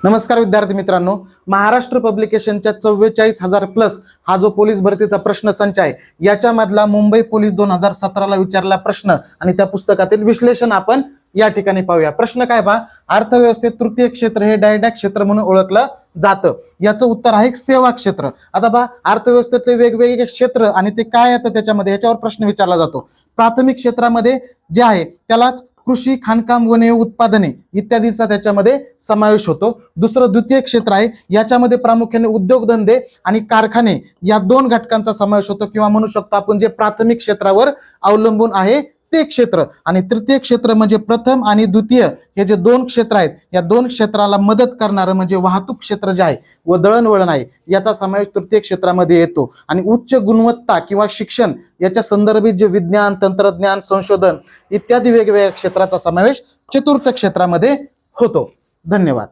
नमस्कार विद्यार्थी मित्रांनो, महाराष्ट्र पब्लिकेशनच्या 44,000 प्लस हा जो पोलीस भरतीचा प्रश्न संच आहे याच्यामधला मुंबई पोलीस 2017 ला विचारलेला प्रश्न आणि त्या पुस्तकातील विश्लेषण आपण या ठिकाणी पाहूया। प्रश्न काय पहा, अर्थव्यवस्थेत तृतीय क्षेत्र हे डायडॅक क्षेत्र म्हणून ओळखलं जातं। याचं उत्तर आहे सेवा क्षेत्र। आता पहा, अर्थव्यवस्थेतले वेगवेगळे क्षेत्र आणि ते काय येतं त्याच्यामध्ये याच्यावर प्रश्न विचारला जातो। प्राथमिक क्षेत्रामध्ये जे आहे त्यालाच कृषी, खाणकाम, वने, उत्पादने इत्यादीचा त्याच्यामध्ये समावेश होतो। दुसरं द्वितीय क्षेत्र आहे, याच्यामध्ये प्रामुख्याने उद्योगधंदे आणि कारखाने या दोन घटकांचा समावेश होतो किंवा म्हणू शकतो आपण जे प्राथमिक क्षेत्रावर अवलंबून आहे ते क्षेत्र। आणि तृतीय क्षेत्र म्हणजे प्रथम आणि द्वितीय हे जे दोन क्षेत्र आहेत या दोन क्षेत्राला मदत करणारं म्हणजे वाहतूक क्षेत्र जे आहे व दळणवळण आहे याचा समावेश तृतीय क्षेत्रामध्ये येतो। आणि उच्च गुणवत्ता किंवा शिक्षण याच्या संदर्भित जे विज्ञान, तंत्रज्ञान, संशोधन इत्यादी वेगवेगळ्या क्षेत्राचा समावेश चतुर्थ क्षेत्रामध्ये होतो। धन्यवाद।